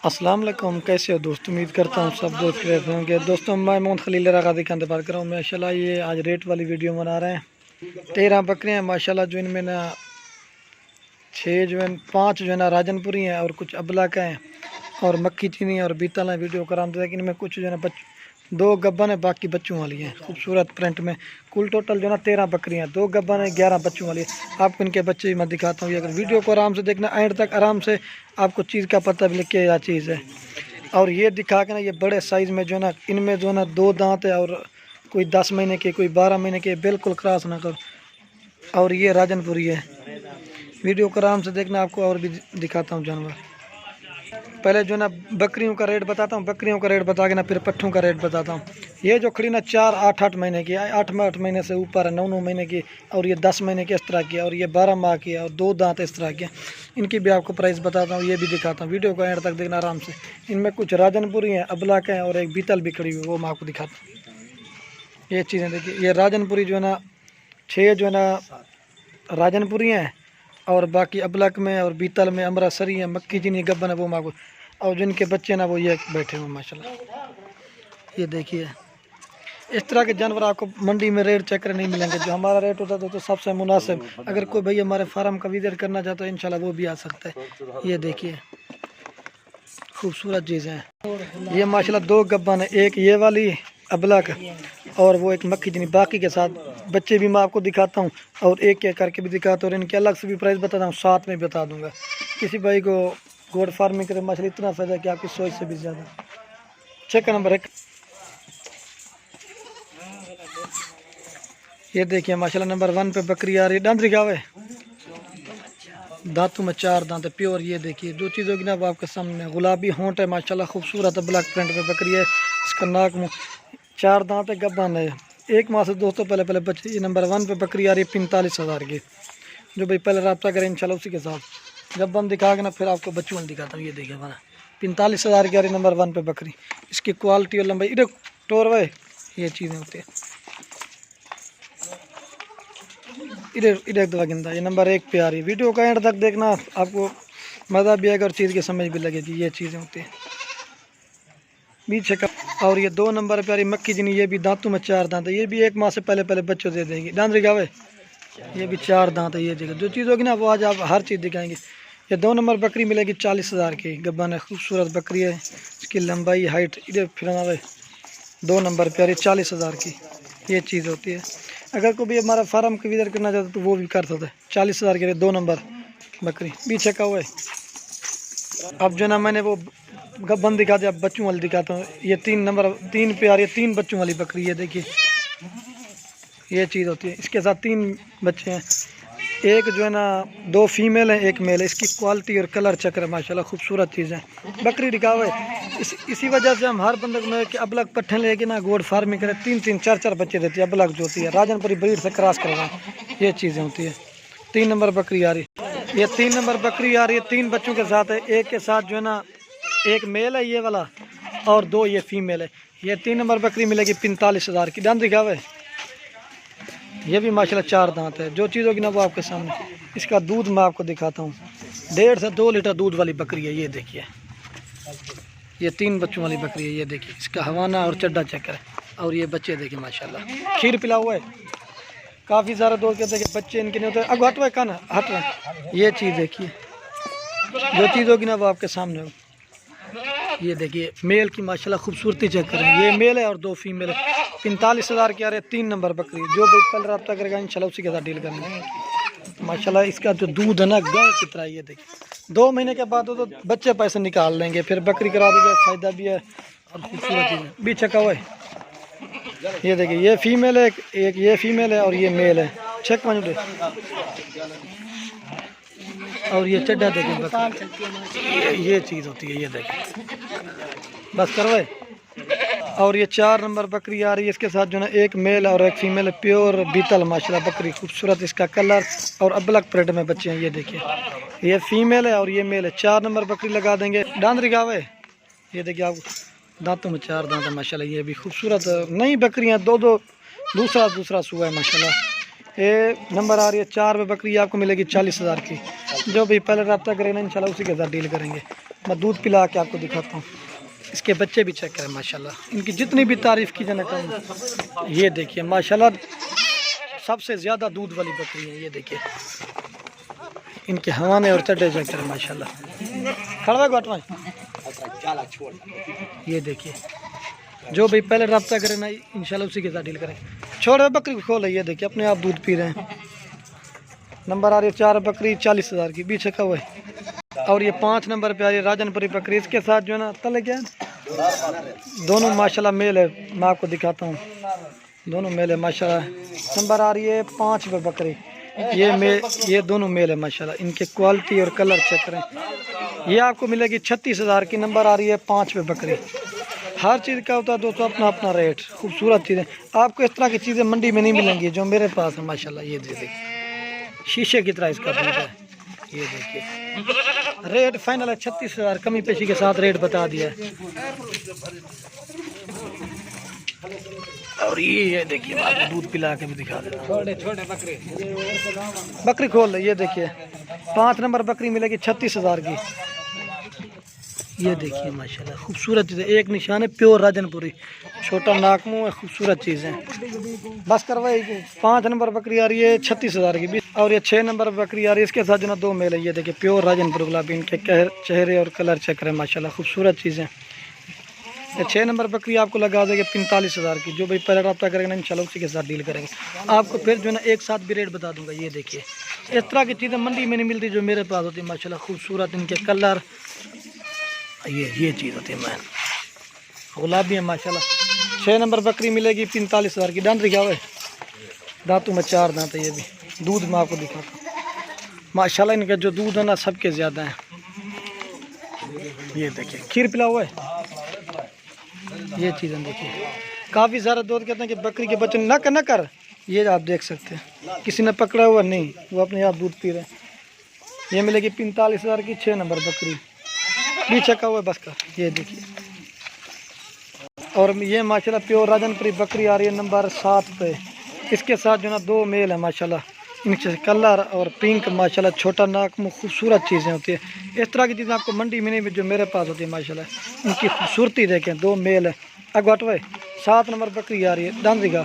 अस्सलाम वालेकुम, कैसे हो दोस्त। उम्मीद करता हूँ सब दोस्त कैसे होंगे। दोस्तों मैं मोहम्मद खलील रागादी का बात कर रहा हूँ। माशाल्लाह ये आज रेट वाली वीडियो बना रहे हैं। 13 बकरियाँ हैं माशाल्लाह, जो इनमें ना 6 जो है 5 जो है ना राजनपुरी हैं और कुछ अबला का हैं और मक्खी चीनी और बीतल है। वीडियो कराम था कि इनमें कुछ जो है ना 2 गब्बन है, बाकी बच्चों वाली हैं खूबसूरत प्रिंट में। कुल टोटल जो है ना 13 बकरियाँ, 2 गब्बन है, 11 बच्चों वाली है। आपको इनके बच्चे भी मैं दिखाता हूँ। अगर वीडियो को आराम से देखना एंड तक, आराम से आपको चीज़ का पता भी क्या क्या चीज़ है। और ये दिखा के ना ये बड़े साइज़ में जो है ना, इनमें जो है ना 2 दांत है और कोई 10 महीने के, कोई 12 महीने के, बिल्कुल क्रॉस ना कर। और ये राजनपुरी है। वीडियो को आराम से देखना, आपको और भी दिखाता हूँ जानवर। पहले जो ना बकरियों का रेट बताता हूँ, बकरियों का रेट बता के ना फिर पट्ठों का रेट बताता हूँ। ये जो खड़ी ना 4 8 महीने की, 8 महीने से ऊपर है, 9 महीने की, और ये 10 महीने की इस तरह की, और ये 12 माह की है, और 2 दांत इस तरह के। इनकी भी आपको प्राइस बताता हूँ, ये भी दिखाता हूँ। वीडियो को एंड तक देखना आराम से। इनमें कुछ राजनपुरी हैं, अबला के हैं, और एक बीतल भी खड़ी हुई, वो मैं आपको दिखाता हूँ। ये चीज़ें देखिए, ये राजनपुरी जो है ना 6 जो है ना राजनपुरी हैं, और बाकी अबलक में और बीतल में अमृतसरी है, मक्खी चीनी गब्बन है, वो मांगो। और जिनके बच्चे ना वो ये बैठे हुए माशाल्लाह। ये देखिए, इस तरह के जानवर आपको मंडी में रेट चेक नहीं मिलेंगे। जो हमारा रेट होता है तो सबसे मुनासिब। अगर कोई भाई हमारे फार्म का विजिट करना चाहता है इंशाल्लाह वो भी आ सकता है। ये देखिए खूबसूरत चीज़ें हैं। ये माशाल्लाह 2 गब्बन है, एक ये वाली अबलक और वो एक मक्खी चीनी। बाकी के साथ बच्चे भी मैं आपको दिखाता हूँ और एक एक करके भी दिखाता हूँ, और इनके अलग से भी प्राइस बताता हूँ, साथ में बता दूँगा। किसी भाई को गोड फार्मिंग करे मछली इतना फ़ायदा कि आपकी सोच से भी ज़्यादा। Check number 1। ये देखिए माशाल्लाह नंबर 1 पे बकरी आ रही है। दांत दिखावे, दांतों में 4 दांत है, प्योर। ये देखिए जो चीज़ होगी ना वो आपके सामने। गुलाबी होंठ है माशाल्लाह, खूबसूरत है, ब्लैक प्रिंट में बकरी है। इसका नाक मुँह 4 दांत है, गब्बन है। 1 माह से दोस्तों पहले बच्चे। ये नंबर 1 पे बकरी आ रही है 45,000 की। जो भाई पहले रब्ता करें इंशाल्लाह उसी के साथ। गब्बन दिखा के ना फिर आपको बच्चों में दिखाता हूँ। ये देखिए हमारा 45,000 की आ रही नंबर 1 पे बकरी। इसकी क्वालिटी और लंबाई इधर टोर भाई, ये चीज़ें होती है। इधर इधर दवा गिंदा, ये नंबर 1 पे आ रही है। वीडियो का एंड तक देखना, आपको मज़ा भी आएगा और चीज़ की समझ भी लगेगी। ये चीज़ें होती हैं बीच का। और ये 2 नंबर पे आ रही मक्खी चीनी। ये भी दांतों में 4 दांत है। ये भी 1 माह से पहले बच्चों दे देंगी। दांत दिखावे, ये भी 4 दांत है। ये जगह जो चीज़ होगी ना वो आज आप हर चीज़ दिखाएंगे। ये 2 नंबर बकरी मिलेगी 40,000 की। गब्बन है, खूबसूरत बकरी है। इसकी लंबाई हाइट इधर फिर 2 नंबर पे आ रही 40,000 की। ये चीज़ होती है। अगर कोई भी हमारा फार्म का विजिट करना चाहता है तो वो भी कर सकता है। 40,000 के लिए 2 नंबर बकरी। पीछे का हुआ है। अब जो ना मैंने वो गब्बन दिखा दिया, बच्चों वाली दिखाता हूँ। ये 3 नंबर 3 पे आ रही है, 3 बच्चों वाली बकरी। ये देखिए ये चीज़ होती है। इसके साथ 3 बच्चे हैं, एक जो है ना 2 फीमेल है, 1 मेल है। इसकी क्वालिटी और कलर चक्र है माशाल्लाह, खूबसूरत चीज़ है। बकरी दिखावे इसी वजह से हम हर बंदे में कि अबलग पट्ठे लेके ना गोड फार्मिंग करें। 3 4 4 बच्चे देती है अबलग जो होती है, राजनपुरी ब्रीड से क्रॉस करवा। ये चीज़ें होती है। 3 नंबर बकरी आ रही, ये 3 नंबर बकरी आ रही है, 3 बच्चों के साथ है। एक के साथ जो है ना 1 मेल है ये वाला, और 2 ये फीमेल है। ये 3 नंबर बकरी मिलेगी 45,000 की। दांत दिखावे, ये भी माशाल्लाह 4 दांत है। जो चीज़ होगी ना वो आपके सामने। इसका दूध मैं आपको दिखाता हूँ, 1.5 से 2 लीटर दूध वाली बकरी है। ये देखिए, ये 3 बच्चों वाली बकरी है। ये देखिए इसका हवाना और चड्डा चक्कर है। और ये बच्चे देखिए माशाल्लाह, खीर पिला हुआ है। काफ़ी सारे दोस्त कहते हैं कि बच्चे इनके नहीं होते। अब हटवा कान हटवा। ये चीज़ देखिए, जो चीज़ होगी ना वो आपके सामने हो। ये देखिए मेल की माशाल्लाह खूबसूरती चेक करें। ये मेल है और 2 फीमेल है। 45,000 की आ रहे 3 नंबर बकरी। जो भी कल रब्ता करेगा इंशाल्लाह उसी के साथ डील करेंगे। माशाल्लाह इसका जो दूध है ना गाय की तरह। ये देखिए 2 महीने के बाद तो बच्चे पैसे निकाल लेंगे, फिर बकरी करा दोगे, फ़ायदा भी है और खूबसूरत चीज़ है। बीच का हुआ है। ये देखिए ये फीमेल है, एक ये फीमेल है और ये मेल है। चेक मंजूर। और ये चड्डा देखें, ये चीज़ होती है। ये देखें बस करवाए। और ये 4 नंबर बकरी आ रही है। इसके साथ जो है एक मेल और एक फीमेल, प्योर बीतल माशाल्लाह बकरी, खूबसूरत इसका कलर और अबलग प्रिंट में बच्चे हैं। ये देखिए ये फीमेल है और ये मेल है। 4 नंबर बकरी लगा देंगे। दांत दिखावे, ये देखिए आप, दांतों में 4 दांत है माशाल्लाह। ये भी खूबसूरत नई बकरियाँ, 2 दूसरा सुबह है माशाल्लाह। ये नंबर आ रही है 4 पे बकरी, आपको मिलेगी 40,000 की। जो भी पहले रब्ता करेंगे इंशाल्लाह उसी के साथ डील करेंगे। मैं दूध पिला के आपको दिखाता हूँ। इसके बच्चे भी चेक करें माशाल्लाह, इनकी जितनी भी तारीफ़ की जाए कम। ये देखिए माशाल्लाह सबसे ज़्यादा दूध वाली बकरी है। ये देखिए इनके हवाने और चड्डे चेक करें माशाल्लाह। खड़वा घटवा। ये देखिए जो भाई पहले रब्ता करें ना इंशाल्लाह उसी के साथ डील करें। छोड़े बकरी को खोल, ये देखिए अपने आप दूध पी रहे हैं। नंबर आ रही है 4 बकरी 40,000 की, बीच का हुआ है। और ये 5 नंबर पे आ रही है राजनपुरी बकरी। इसके साथ जो है ना तले क्या दोनों माशाल्लाह मेल है। मैं आपको दिखाता हूँ, दोनों मेल है माशाल्लाह। नंबर आ रही है 5 पे बकरी। ये दोनों मेल है माशाल्लाह। इनके क्वालिटी और कलर चेक करें। ये आपको मिलेगी 36,000 की। नंबर आ रही है 5 पे बकरी। हर चीज़ का होता है दोस्तों अपना अपना रेट। खूबसूरत चीज़ें आपको इस तरह की चीज़ें मंडी में नहीं मिलेंगी जो मेरे पास है माशाल्लाह। ये देखिए शीशे की तरह इसका दूध है। ये देखिए रेट फाइनल है 36,000, कमी पेशी के साथ रेट बता दिया है। और ये देखिए आपको दूध पिला के भी दिखा देता हूं। छोटे बकरी खोल ले। ये देखिए 5 नंबर बकरी मिलेगी 36,000 की। ये देखिए माशाल्लाह खूबसूरत चीज़ है। एक निशान है प्योर राजनपुरी, छोटा नाकमू है, खूबसूरत चीज़ है। बस करवाई 5 नंबर बकरी आ रही है 36,000 की। और ये 6 नंबर बकरी आ रही है। इसके साथ जो ना 2 मेल है। ये देखिए प्योर राजनपुर गुलाबी। इनके चेहरे और कलर चेक करें माशाल्लाह खूबसूरत चीज़ें। ये 6 नंबर बकरी आपको लगा देंगे 45,000 की। जो भाई पहले रब्ता करेंगे ना इंशाल्लाह उसी के साथ डील करेंगे। आपको फिर जो है ना एक साथ भी रेट बता दूंगा। ये देखिए इस तरह की चीज़ें मंडी में नहीं मिलती जो मेरे पास होती है माशाल्लाह। खूबसूरत इनके कलर, ये चीज़ होती है मैं गुलाबी है माशाल्लाह। 6 नंबर बकरी मिलेगी 45,000 की। दांत दिखा हुआ है, दांतों में 4 दांत है। ये भी दूध में आपको दिखाता हूँ माशाल्लाह। इनका जो दूध है ना सबके ज़्यादा है। ये देखिए खीर पिला हुआ है। ये चीज़ें देखिए काफ़ी सारा दूध कहते हैं कि बकरी के बच्चे न कर। ये आप देख सकते हैं किसी ने पकड़ा हुआ नहीं, वो अपने आप दूध पी रहे हैं। ये मिलेगी 45,000 की 6 नंबर बकरी। पीछे का हुआ है बस का। ये देखिए और ये माशाल्लाह प्योर राजनपुरी बकरी आ रही है नंबर 7 पे। इसके साथ जो ना 2 मेल है माशाल्लाह। इनके कलर और पिंक माशाल्लाह, छोटा नाक में खूबसूरत चीज़ें होती है। इस तरह की चीज़ें आपको मंडी में नहीं जो मेरे पास होती है माशाल्लाह। इनकी खूबसूरती देखें। 2 मेल है। अगवाटवे 7 नंबर बकरी आ रही है। दांत का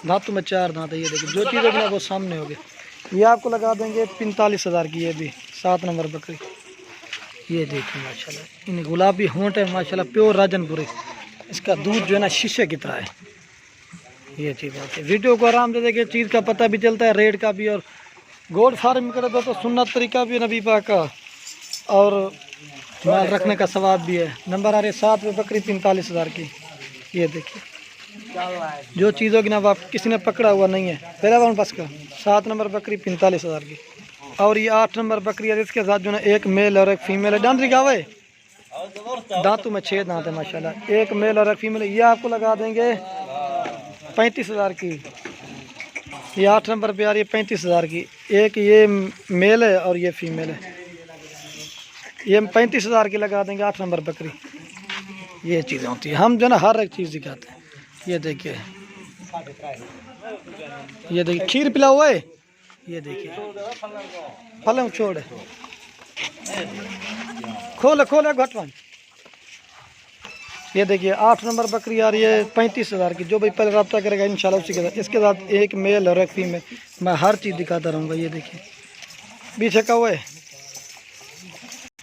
दांतों में 4 दांत है। ये देखिए जो चीज़ें ना वो सामने होगी। ये आपको लगा देंगे 45,000 की। ये भी 7 नंबर बकरी। ये देखिए माशाल्लाह इन गुलाबी होंठ है माशाल्लाह प्योर राजनपुरी। इसका दूध जो है ना शीशे की तरह है। ये चीज़ होती है। वीडियो को आराम से देखिए, चीज़ का पता भी चलता है, रेट का भी। और गोड फार्म करे तो सुन्नत तरीका भी नबी पाक का और माल रखने का सवाब भी है। नंबर आ रहे 7 पे बकरी 45,000 की। ये देखिए जो चीज़ होगी ना वो किसी ने पकड़ा हुआ नहीं है। पहला वन बस का 7 नंबर बकरी 45,000 की। और ये 8 नंबर बकरी है। इसके साथ जो है एक मेल और एक फीमेल है। डांत दिखा हुआ है, दांतों में 6 दांत है माशाल्लाह। एक मेल और एक फीमेल है। ये आपको लगा देंगे 35,000 की। ये 8 नंबर पे आ रही है 35,000 की। एक ये मेल है और ये फीमेल है। ये 35,000 की लगा देंगे 8 नंबर बकरी। ये चीज़ें होती है। हम जो ना हर एक चीज़ दिखाते हैं। ये देखिए खीर पिला हुआ है। ये देखिए फल छोड़ खोले घटवान। ये देखिए 8 नंबर बकरी आ रही है 35,000 की। जो भाई पहले रब्ता करेगा इंशाल्लाह उसी के साथ। इसके साथ एक मेल और एक फीमेल। मैं हर चीज़ दिखाता रहूँगा। ये देखिए बीच का हुआ है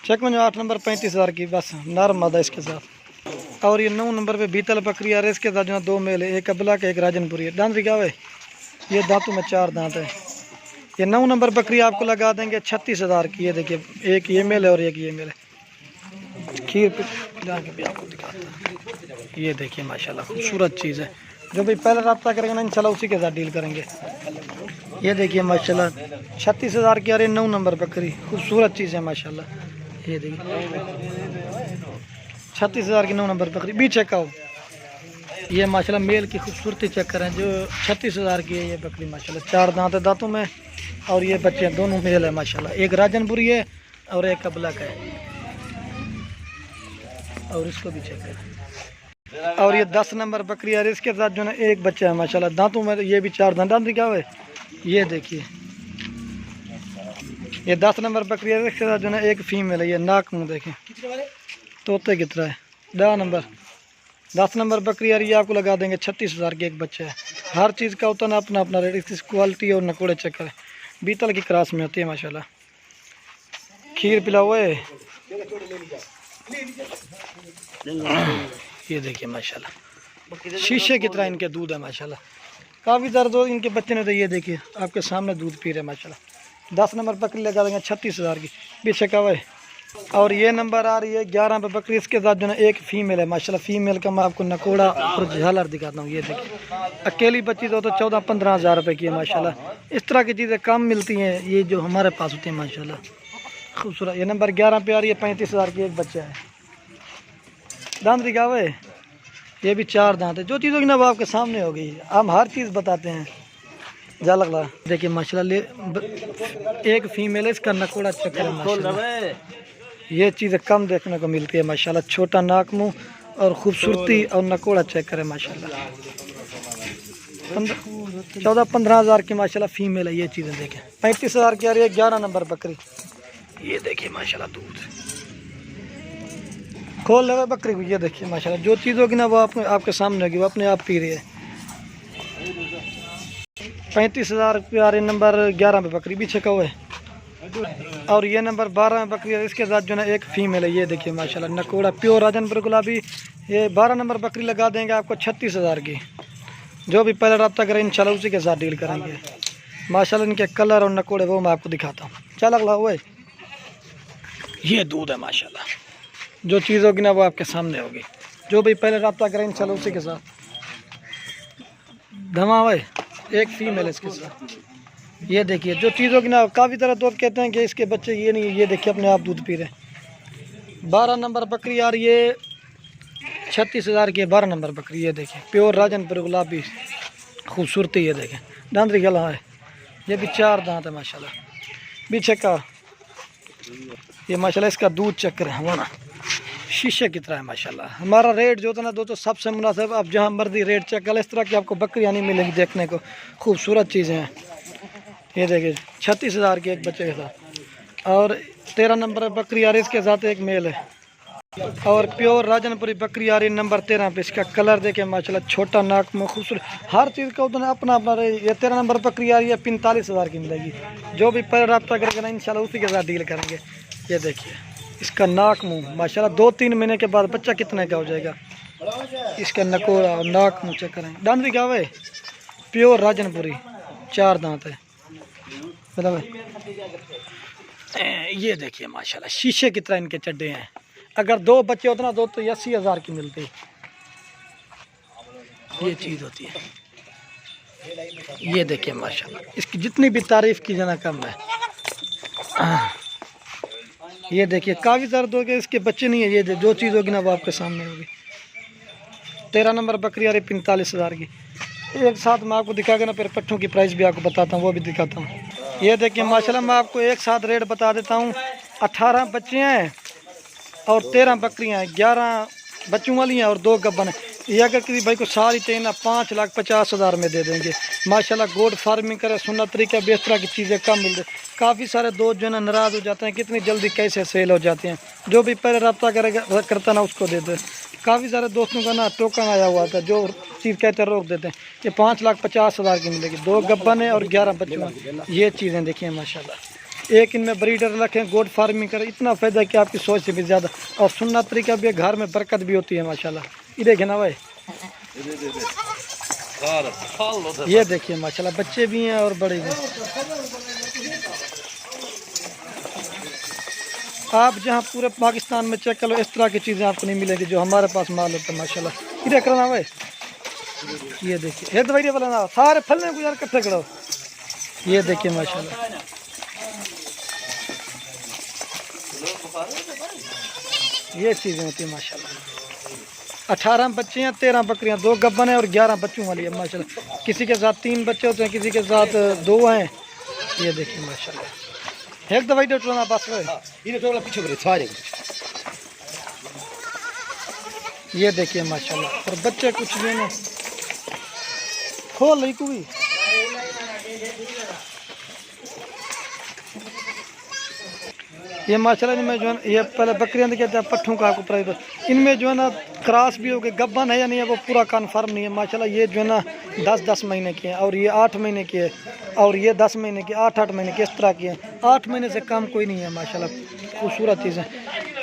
चेक में 8 नंबर 35,000 की। बस नर मादा इसके साथ। और ये 9 नंबर पे बीतल बकरी आ रही है। इसके साथ जो 2 मेल है, एक अबला का एक राजनपुरी है। दांत क्या हुआ है, ये दांतों में 4 दांत है। ये 9 नंबर बकरी आपको लगा देंगे 36,000 की। ये देखिए एक ये मेल है और एक ये मेल है। खीर पिला के भी आपको दिखाता है। ये देखिए माशाल्लाह खूबसूरत चीज़ है। जो भाई पहले रब्ता करेंगे ना इंशाल्लाह उसी के साथ डील करेंगे। ये देखिए माशाल्लाह 36,000 की आ रही है 9 नंबर बकरी। खूबसूरत चीज़ है माशाल्लाह। ये देखिए 36,000 की 9 नंबर बकरी। बीच चेक आओ। ये माशाल्लाह मेल की खूबसूरती चेक करें जो 36,000 की है। ये बकरी माशाल्लाह 4 दांत है दांतों में। और ये बच्चे दोनों मेल है माशाल्लाह। एक राजनपुरी है और एक अबला का है। और इसको भी चेक करें। और ये 10 नंबर बकरी है। इसके साथ जो है एक बच्चा है माशाल्लाह। दांतों में ये भी 4 दांत क्या है। ये देखिए ये 10 नंबर बकरी है, इसके साथ जो है एक फीमेल है। ये नाक मुँह देखें तोते की तरह है। 10 नंबर 10 नंबर बकरी आ रही है, आपको लगा देंगे 36,000 की एक बच्चा है। हर चीज़ का होता है ना अपना अपना रेट, इसकी क्वालिटी और नकोड़े चक्कर है। बीतल की क्रास में होती है माशाल्लाह। खीर पिलाओ है। ये देखिए माशाल्लाह शीशे की तरह इनके दूध है माशाल्लाह। काफ़ी दर्द हो इनके बच्चे ने, तो ये देखिए आपके सामने दूध पी रहे माशाल्लाह। 10 नंबर बकरी लगा देंगे 36,000 की, पीछे का है। और ये नंबर आ रही है 11 पे बकरी, इसके साथ जो है एक फीमेल है माशाल्लाह। फीमेल का मैं आपको नकोड़ा और झालर दिखाता हूँ। ये देखिए अकेली बच्ची तो 14-15 हज़ार रुपये की है माशाल्लाह। इस तरह की चीज़ें कम मिलती हैं, ये जो हमारे पास होती हैं माशाल्लाह खूबसूरत। ये नंबर 11 पे आ रही है, 35,000 की एक बच्चा है। दांत दिखाओ है, ये भी 4 दांत है। जो चीज़ होगी ना वो आपके सामने होगी, हम हर चीज़ बताते हैं। जा लगला देखिए माशाल्लाह एक फीमेल है, इसका नकोड़ा चक्कर है माशाल्लाह। ये चीज़ें कम देखने को मिलती है माशाल्लाह। छोटा नाक मुंह और खूबसूरती और नकोड़ा चक्कर है माशाल्लाह। 14-15 हज़ार की माशाल्लाह फीमेल है। ये चीज़ें देखें 35,000 की आ रही है 11 नंबर बकरी। ये देखिए माशाल्लाह दूध खोल लगा बकरी को। ये देखिए माशाल्लाह जो चीज़ होगी ना वो आपके सामने होगी, वो अपने आप पी रही है। 35,000 की आ रही नंबर 11 पे बकरी, पीछे का है। और ये नंबर 12 में बकरी है, इसके साथ जो है एक फीमेल है। ये देखिए माशाल्लाह नकोड़ा प्योर राजनपुर गुलाबी। ये 12 नंबर बकरी लगा देंगे आपको 36,000 की। जो भी पहले रब्ता करें इंशाल्लाह उसी के साथ डील करेंगे माशाल्लाह। इनके कलर और नकोड़े वो मैं आपको दिखाता हूँ। चल अगला हुआ ये दूध है माशाल्लाह। जो चीज़ होगी ना वो आपके सामने होगी। जो भी पहले रब्ता करें इंशाल्लाह उसी के साथ। धमावा एक फीमेल है इसके साथ। ये देखिए जो चीज़ होगी ना, काफ़ी तरह दोस्त कहते हैं कि इसके बच्चे ये नहीं है। ये देखिए अपने आप दूध पी रहे हैं। 12 नंबर बकरी आ रही है 36,000 की। 12 नंबर बकरी ये देखिए प्योर राजनपुर गुलाबी खूबसूरती। ये देखें दांत गला है, ये भी 4 दांत है माशाल्लाह। पीछे का ये माशाल्लाह इसका दूध चक्कर है वो ना शीशे की तरह है माशाल्लाह। हमारा रेट जो था ना दोस्तों सबसे मुनासिब, आप जहाँ मर्जी रेट चेक कर, इस तरह की आपको बकरियाँ नहीं मिलेंगी देखने को। खूबसूरत चीज़ें हैं। ये देखिए 36,000 की एक बच्चे के साथ। और 13 नंबर बकरी आ रही है, इसके साथ एक मेल है। और प्योर राजनपुरी बकरी आ रही है नंबर 13 पे। इसका कलर देखें माशाल्लाह, छोटा नाक में खूबसूरत, हर चीज़ का उतना अपना अपना रही। ये 13 नंबर बकरी आ रही है 45,000 की मिलेगी। जो भी पहले रब्ता करेगा ना इंशाल्लाह उसी के साथ डील करेंगे। ये देखिए इसका नाक मुँह माशाल्लाह 2-3 महीने के बाद बच्चा कितने का हो जाएगा। इसका नकोड़ा और नाक मुँह चेक करें। दांत भी क्या है प्योर राजनपुरी, 4 दांत है मतलब। ये देखिए माशाल्लाह शीशे की तरह इनके चड्डे हैं। अगर 2 बच्चे होते ना 2 तो 80,000 की मिलती। ये चीज़ होती है। ये देखिए माशाल्लाह इसकी जितनी भी तारीफ़ की जाना कम है। ये देखिए काफ़ी दर्द हो गया, इसके बच्चे नहीं है। ये जो चीज़ होगी ना वो आपके सामने होगी। 13 नंबर बकरी आ रही 45,000 की। एक साथ मैं आपको दिखा के ना फिर पट्ठों की प्राइस भी आपको बताता हूँ, वो भी दिखाता हूँ। ये देखिए माशाल्लाह मैं आपको एक साथ रेट बता देता हूँ। 18 बच्चे हैं और 13 बकरियाँ हैं। 11 बच्चों वाली हैं और 2 गब्बन हैं। ये अगर किसी भाई को सारी चाहिए ना 5,50,000 में दे देंगे माशाल्लाह। गोड फार्मिंग करे सुन्नत तरीका भी, इस तरह की चीज़ें कम मिल रही। काफ़ी सारे दोस्त जो है ना नाराज़ हो जाते हैं कितनी जल्दी कैसे सेल हो जाते हैं। जो भी पहले रब्ता करेगा करता ना उसको देते। काफ़ी सारे दोस्तों का ना टोकन आया हुआ था, जो चीज़ कहते रोक देते हैं। ये 5,50,000 की मिलेगी। 2 गब्बन है और 11 बच्चों। ये चीज़ें देखिए माशाल्लाह। एक इनमें ब्रीडर रखें, गोड फार्मिंग करें, इतना फ़ायदा है कि आपकी सोच से भी ज़्यादा। और सुन्नत तरीका भी है, घर में बरकत भी होती है माशाल्लाह। ये देखें ना भाई, ये देखिए माशाल्लाह बच्चे भी हैं और बड़े भी। आप जहाँ पूरे पाकिस्तान में चेक करो इस तरह की चीज़ें आपको नहीं मिलेंगी जो हमारे पास माल होता है माशाल्लाह। ये देख रहा ना भाई, ये देखिए ये दवाई वाला ना सारे फलने को यार इकट्ठे करो। ये देखिए माशाल्लाह ये चीज़ें होती है माशाल्लाह। 18 बच्चे हैं, 13 बकरियां, 2 गब्बन है और 11 बच्चों वाली है माशाल्लाह। किसी के साथ 3 बच्चे होते हैं, किसी के साथ 2 हैं। ये देखिए माशाल्लाह एक दवाई डॉक्टर ना पास पीछे। ये देखिए माशाल्लाह और बच्चे कुछ भी ना खोल रही को भी। ये माशाल्लाह इनमें जो है ये पहले बकरियां कहते हैं पट्ठों का आपको प्राइस, इनमें जो है ना क्रॉस भी हो गए, गब्बन है या नहीं है वो पूरा कन्फर्म नहीं है माशाल्लाह। ये जो है ना 10-10 महीने की है और ये 8 महीने की है और ये 10 महीने की, 8-8 महीने की, इस तरह की है। 8 महीने से कम कोई नहीं है माशाल्लाह, खूबसूरत चीज़ है।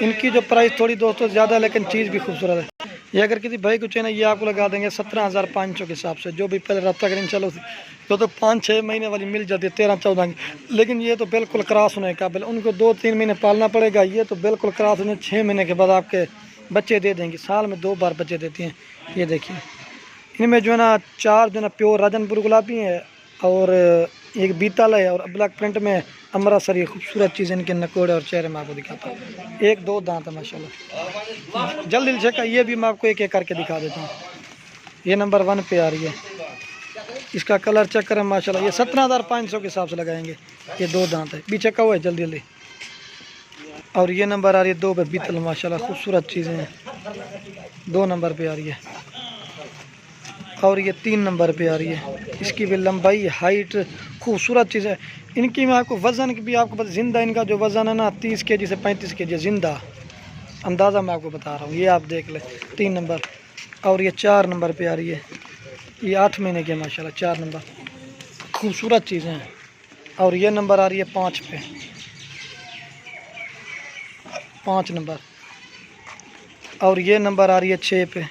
इनकी जो प्राइस थोड़ी दोस्तों ज़्यादा है लेकिन चीज़ भी खूबसूरत है। ये अगर किसी भाई को चाहिए ये आपको लगा देंगे 17,500 के हिसाब से। जो भी पहले रब्ता करें चलो तो 5-6 महीने वाली मिल जाती है 13-14 की, लेकिन ये तो बिल्कुल क्रॉस होने के काबिल, उनको 2-3 महीने पालना पड़ेगा। ये तो बिल्कुल क्रॉस होने 6 महीने के बाद आपके बच्चे दे देंगे, साल में 2 बार बच्चे देती हैं। ये देखिए इनमें जो है ना 4 जो है ना प्योर राजनपुर गुलाबी है और एक बीतल है और ब्लैक प्रिंट में अमृतसरी। खूबसूरत चीज़ इनके नकोड़े और चेहरे में आपको दिखाता हूँ। 1-2 दांत है माशाल्लाह। जल्दी से का ये भी मैं आपको एक एक करके दिखा देता हूँ। ये नंबर 1 पे आ रही है, इसका कलर चेक करें माशाल्लाह। ये 17,500 के हिसाब से लगाएंगे। ये 2 दांत है, पीछे का हुआ है, जल्दी जल्दी। और ये नंबर आ रही है 2 पे बीतल माशाल्लाह। खूबसूरत चीज़ें हैं, 2 नंबर पे आ रही है। और ये 3 नंबर पे आ रही है, इसकी भी लंबाई हाइट खूबसूरत चीज़ है। इनकी मैं आपको वज़न की भी आपको पता, ज़िंदा इनका जो वज़न है ना 30 kg से 35 kg ज़िंदा, अंदाज़ा मैं आपको बता रहा हूँ। ये आप देख लें 3 नंबर। और ये 4 नंबर पे आ रही है, ये 8 महीने की है माशाल्लाह। 4 नंबर खूबसूरत चीज़ें हैं। और ये नंबर आ रही है 5 पे, 5 नंबर। और ये नंबर आ रही है 6 पे,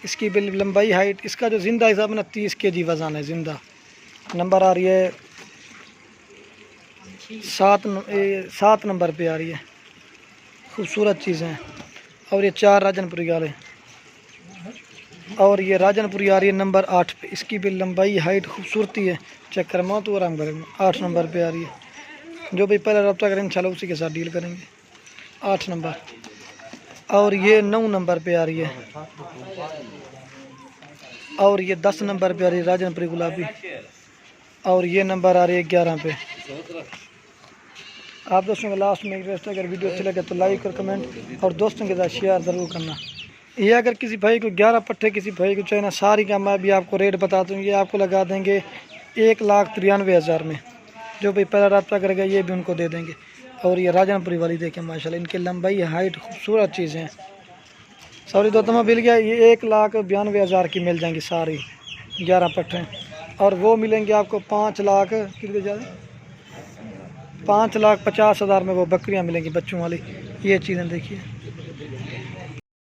इसकी भी लंबाई हाइट, इसका जो ज़िंदा हिसाब है ना 30 kg वज़न है ज़िंदा। नंबर आ रही है 7 नंबर पे आ रही है। खूबसूरत चीज़ें हैं। और ये 4 राजनपुरी वाले। और ये राजनपुरी आ रही है नंबर 8 पे, इसकी भी लंबाई हाइट खूबसूरती है। चेक कर मो तो आराम करेंगे। 8 नंबर पे आ रही है। जो भी पहले रब्ता करेंगे इंशाल्लाह उसी के साथ डील करेंगे। 8 नंबर। और ये 9 नंबर पे आ रही है। और ये 10 नंबर पे आ रही है राजनपुरी गुलाबी। और ये नंबर आ रही है 11 पे। आप दोस्तों को लास्ट में रिक्वेस्ट है, अगर वीडियो अच्छी लगे तो लाइक और कमेंट और दोस्तों के साथ शेयर ज़रूर करना। ये अगर किसी भाई को 11 पट्टे किसी भाई को चाहिए ना, सारी का मैं भी आपको रेट बताता हूँ। ये आपको लगा देंगे 1,93,000 में। जो भी पहला रब्ता करेगा ये भी उनको दे देंगे। और ये राजनपुरी वाली देखें माशाल्लाह, इनकी लंबाई हाइट खूबसूरत चीज़ें हैं। सॉरी दोस्तों मैं मिल गया, ये 1,92,000 की मिल जाएंगी सारी 11 पट्टे। और वो मिलेंगे आपको 5 लाख कितने ज़्यादा, 5,50,000 में वो बकरियां मिलेंगी बच्चों वाली। ये चीज़ें देखिए।